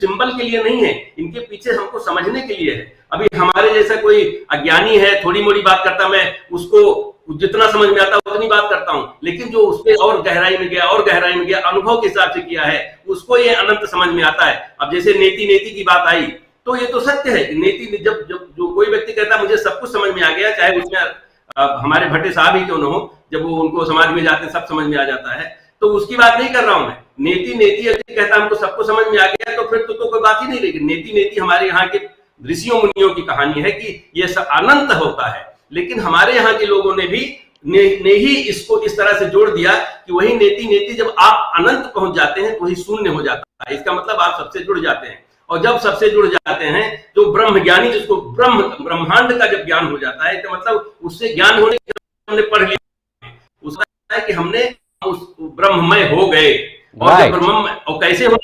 Symbol के लिए नहीं है, इनके पीछे हमको समझने के लिए है। अभी हमारे जैसा कोई अज्ञानी है, थोड़ी मोड़ी बात करता, मैं उसको जितना समझ में आता उतनी बात करता हूं, लेकिन जो उसके और गहराई में गया और गहराई में गया, अनुभव के हिसाब से किया है, उसको ये अनंत समझ में आता है। अब जैसे नेति नेति की बात आई, तो ये तो सत्य है। नेति जब जब जो कोई व्यक्ति कहता है मुझे सब कुछ समझ में आ गया, चाहे उसमें हमारे भट्टे साहब ही क्यों न हो, जब वो उनको समाज में जाते सब समझ में आ जाता है, तो उसकी बात नहीं कर रहा हूं मैं। नेति नेति यदि कहता हमको सबको समझ में आ गया, तो फिर तो कोई बात ही नहीं रहेगी। नेति नेति हमारे यहाँ के ऋषियों मुनियों की कहानी है कि ये सब अनंत होता है, लेकिन हमारे यहाँ के लोगों ने भी ने ही इसको इस तरह से जोड़ दिया कि वही नेति नेति जब आप अनंत पहुंच जाते हैं तो वही शून्य हो जाता है। इसका मतलब आप सबसे जुड़ जाते हैं, और जब सबसे जुड़ जाते हैं तो ब्रह्म ज्ञानी, जिसको ब्रह्मांड का जब ज्ञान हो जाता है, तो मतलब उससे ज्ञान होने के हमने पढ़ लिया, उसका है कि हमने उस ब्रह्ममय हो गए। और जब ब्रह्ममय, और कैसे हो,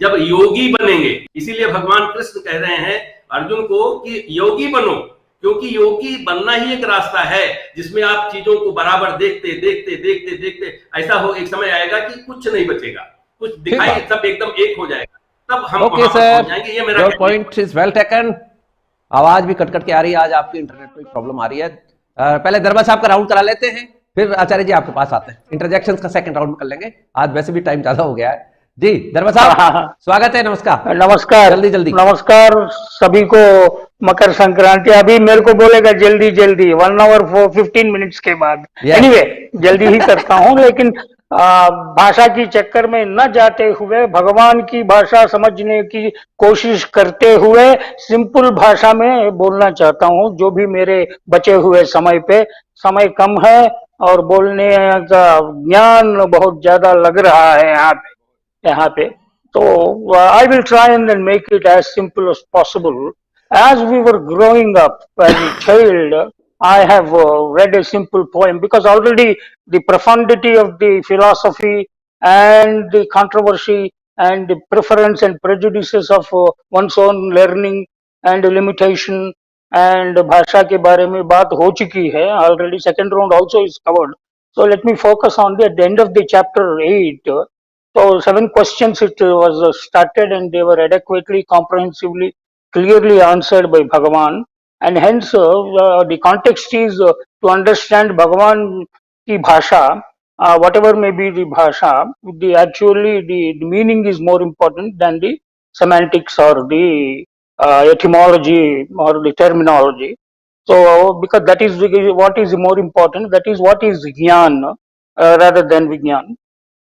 जब योगी बनेंगे। इसीलिए भगवान कृष्ण कह रहे हैं अर्जुन को कि योगी बनो, क्योंकि योगी बनना ही एक रास्ता है जिसमें आप चीजों को बराबर देखते देखते देखते देखते ऐसा हो, एक समय आएगा कि कुछ नहीं बचेगा, कुछ दिखाई, सब एकदम एक हो जाएगा, तब हम वहां पहुंच जाएंगे। ये मेरा पॉइंट इज वेल टेकन। आवाज भी कट कट के आ रही है, आज आपकी इंटरनेट में प्रॉब्लम आ रही है। पहले दरबार साहब का राउंड करा लेते हैं, फिर आचार्य जी आपके पास आते हैं। इंटरजेक्शन का सेकंड राउंड कर लेंगे, आज वैसे भी टाइम ज्यादा हो गया है। जी दरबार साहब स्वागत है। नमस्कार। नमस्कार। जल्दी जल्दी नमस्कार सभी को। मकर संक्रांति अभी मेरे को बोलेगा जल्दी जल्दी 1 आवर 15 मिनट्स के बाद। एनीवे जल्दी ही करता हूँ, लेकिन भाषा की चक्कर में न जाते हुए भगवान की भाषा समझने की कोशिश करते हुए सिंपल भाषा में बोलना चाहता हूँ। जो भी मेरे बचे हुए समय पे, समय कम है और बोलने का ज्ञान बहुत ज्यादा लग रहा है यहाँ पे। So I will try and then make it as simple as possible. As we were growing up as a child, I have read a simple poem, because already the profundity of the philosophy and the controversy and the preference and prejudices of one's own learning and limitation and bhasha ke bare mein baat ho chuki hai already. Second round also is covered. So let me focus on at the end of the chapter 8. So 7 questions it was started, and they were adequately, comprehensively, clearly answered by Bhagavan. And hence the context is to understand Bhagavan ki bhasha, whatever may be the bhasha, the meaning is more important than the semantics or the etymology or the terminology. So because that is what is more important, that is what is jnana rather than vijnana.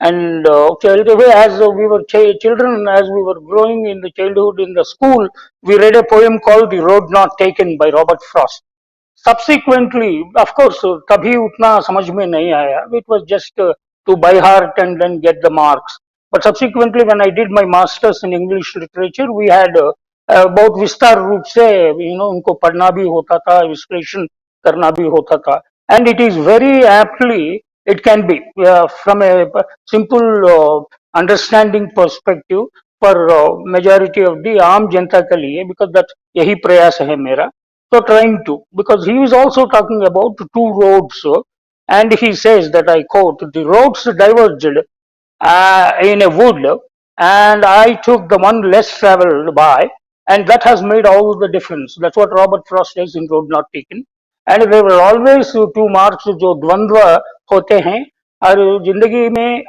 And as we were children, as we were growing in the childhood in the school, we read a poem called The Road Not Taken by Robert Frost. Subsequently, of course, kabhi utna samajh mein nahi aaya. It was just to by heart and then get the marks. But subsequently, when I did my masters in English literature, we had बहुत विस्तार रूप से उनको पढ़ना भी होता था, विश्लेषण करना भी होता था. And it is very aptly, it can be from a simple understanding perspective for majority of the आम जनता के लिए, because that यही प्रयास है मेरा. So trying to, because he is also talking about 2 roads, and he says that I quote, the roads diverged in a wood, and I took the one less traveled by, and that has made all the difference. That's what Robert Frost says in Road Not Taken. And there were always 2 marks जो द्वंद्व होते हैं और जिंदगी में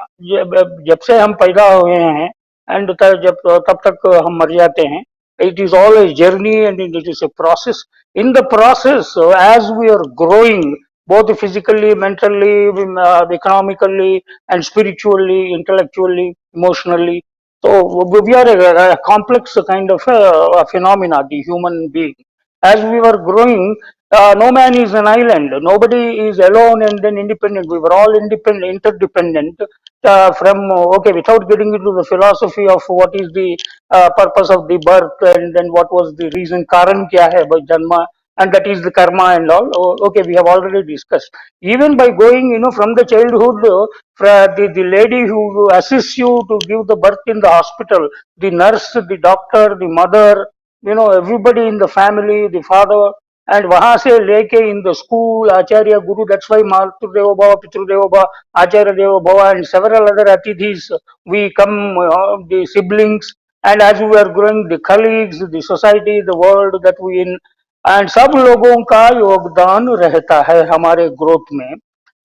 जब से हम पैदा हुए हैं एंड तब तक हम मर जाते हैं. It is all a journey and it is a process. In the process, as we are growing, both physically, mentally, economically, and spiritually, intellectually, emotionally, so we are a complex kind of a phenomena, the human being. As we were growing, no man is an island. Nobody is alone and then independent. We were all independent, interdependent. Without getting into the philosophy of what is the purpose of the birth and then what was the reason, karan kya hai by janma, and that is the karma and all. We have already discussed. Even by going, from the childhood, the lady who assists you to give the birth in the hospital, the nurse, the doctor, the mother, everybody in the family, the father, and वहां से लेके in the school, acharya, guru, that's why Matrudevo Bhava, Pitrudevo Bhava, Acharya Devo Bhava, and several other atithis, we come, the siblings, and as we are growing, the colleagues, the society, the world that we in, and सब लोगों का योगदान रहता है हमारे growth में,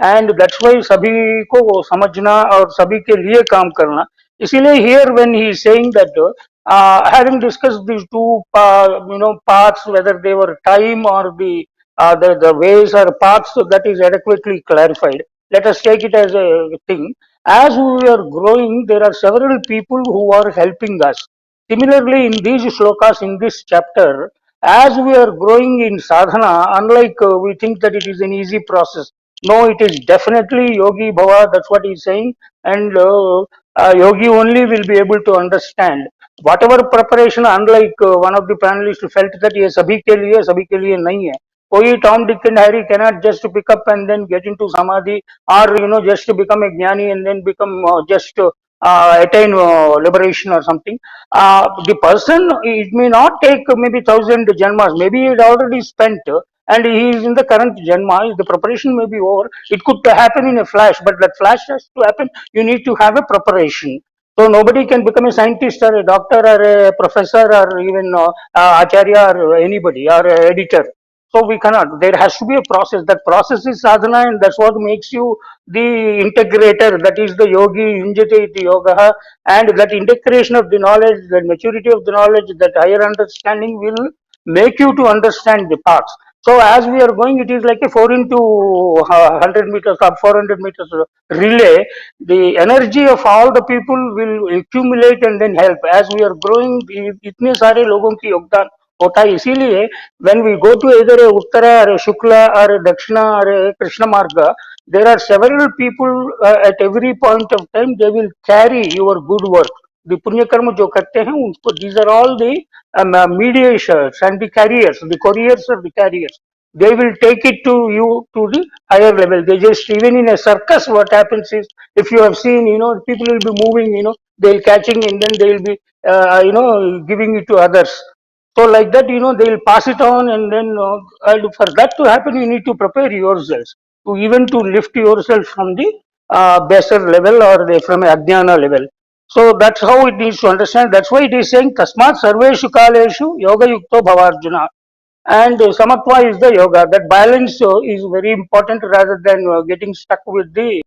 and that's why सभी को वो समझना और सभी के लिए काम करना. इसीलिए here when he is saying that having discussed these two paths, whether they were time or the ways or paths, so that is adequately clarified. Let us take it as a thing. As we are growing, there are several people who are helping us. Similarly, in these shlokas in this chapter, as we are growing in sadhana, unlike we think that it is an easy process. No, it is definitely yogi bhava. That's what he is saying, and yogi only will be able to understand whatever preparation. Unlike one of the panelists felt that ये सभी के लिए नहीं है. कोई Tom, Dick and Harry cannot just pick up and then get into samadhi, or just become a jnani and then become just attain liberation or something. The person, it may not take maybe 1,000 janmas, maybe it already spent, and he is in the current janma, the preparation may be over. It could happen in a flash, but that flash has to happen. You need to have a preparation. So nobody can become a scientist or a doctor or a professor or even acharya or anybody or a editor. So we cannot. There has to be a process. That process is sadhana, and that's what makes you the integrator. That is the yogi, yunjate iti yoga, and that integration of the knowledge, the maturity of the knowledge, that higher understanding will make you to understand the paths. So as we are going, it is like a 4 into 100 meters or 400 meters relay. The energy of all the people will accumulate and then help. As we are growing, इतने सारे लोगों की योगदान होता है. इसीलिए when we go to either a uttara or a shukla or a dakshina or a krishna marga, there are several people at every point of time. They will carry your good work. The punya karma जो करते हैं उनको, these are all the mediators and the carriers, the couriers or the carriers. They will take it to you to the higher level. They just, even in a circus, what happens is, if you have seen, people will be moving, they'll catching and then they'll be, giving it to others. So like that, they'll pass it on, and then and for that to happen, you need to prepare yourselves to even to lift yourself from the baser level or from ajnana level. So that's how it needs to understand. That's why it is saying tasmat sarveshu kaleshu yoga yukto bhavarjuna. And samatva is the yoga. That balance is very important, rather than getting stuck with the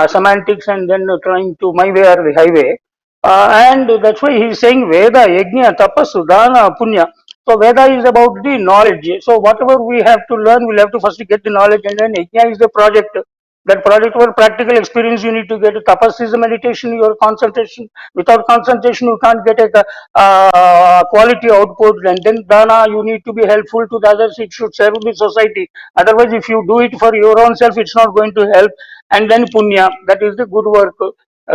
semantics and then trying to my way or the highway. And that's why he is saying Veda, Yajna, Tapas, Dana, Punya. So Veda is about the knowledge. So whatever we have to learn, we'll have to first get the knowledge, and then Yajna is the project. That project or practical experience you need to get. Tapas is a meditation, your concentration. Without concentration, you can't get a quality output. And then Dana, you need to be helpful to the others. It should serve the society. Otherwise, if you do it for your own self, it's not going to help. And then Punya, that is the good work.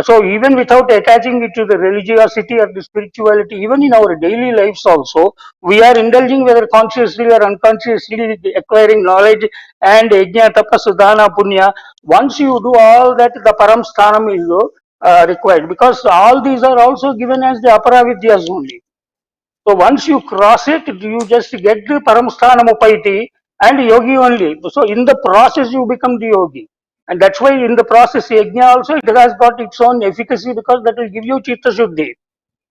So even without attaching it to the religiosity or the spirituality, even in our daily lives also, we are indulging, whether consciously or unconsciously, acquiring knowledge and yajna, tapas, dana, punya. Once you do all that, the param sthanam is required, because all these are also given as the aparavidyas only. So once you cross it, you just get the param sthanam upaiti and yogi only. So in the process, you become the yogi. And that's why in the process, yajna also, it has got its own efficacy, because that will give you chitta shuddhi.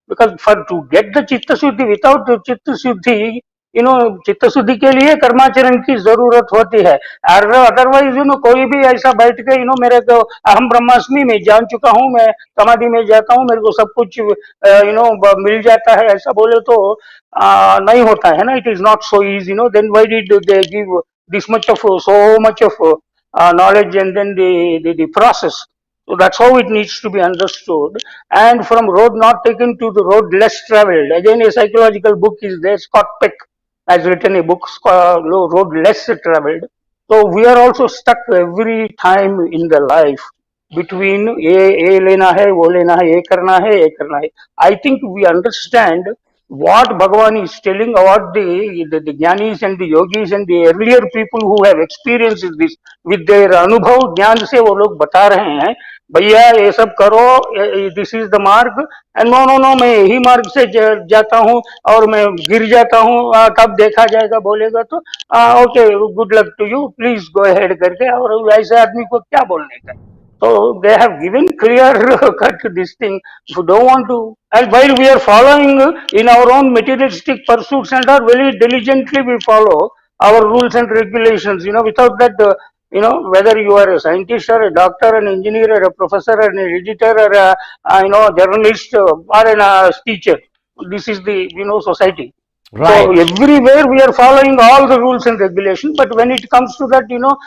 Because for to get the chitta shuddhi, without the chitta shuddhi, चित्त शुद्धि के लिए कर्माचरण की जरूरत होती है. Otherwise कोई भी ऐसा बैठ के मेरे को अहम ब्रह्मास्मि में जान चुका हूँ, मैं समाधि में जाता हूँ, मेरे को सब कुछ मिल जाता है, ऐसा बोले तो नहीं होता है ना. It is not so easy. Then why did they give this much of so much of knowledge, and then the process. So that's how it needs to be understood. And from road not taken to the road less traveled. Again, a psychological book is there. Scott Peck has written a book called Road Less Traveled. So we are also stuck every time in the life between ये लेना है, वो लेना है, ये करना है, ये करना है. I think we understand what Bhagavan is telling, what the jnanis and the yogis and the earlier people who have experienced this with their अनुभव ज्ञान से वो लोग बता रहे हैं, भैया ये सब करो, दिस इज द मार्ग. एंड नो मैं यही मार्ग से जाता हूँ और मैं गिर जाता हूँ, कब देखा जाएगा बोलेगा तो okay, good luck to you, please go ahead करके. और ऐसे आदमी को क्या बोलने का. So they have given clear cut this thing. If you don't want to, and while we are following in our own materialistic pursuits and are very diligently we follow our rules and regulations. Without that, whether you are a scientist or a doctor, an engineer or a professor or an editor or journalist or a teacher, this is the society. So Right. everywhere we are following all the rules and regulations, but when it comes to that, no,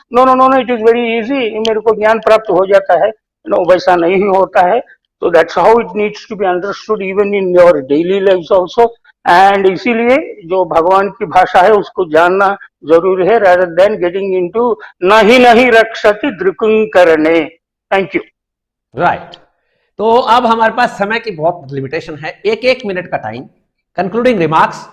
it is very easy. मेरे को ज्ञान प्राप्त हो जाता है, वैसा नहीं होता है. So that's how it needs to be understood even in your daily lives also. And इसीलिए जो भगवान की भाषा है उसको जानना जरूरी है, rather than getting into नहीं नहीं रक्षति दृकुंकरणे. Thank you. राइट. तो अब हमारे पास समय की बहुत लिमिटेशन है, एक मिनट का टाइम. Concluding remarks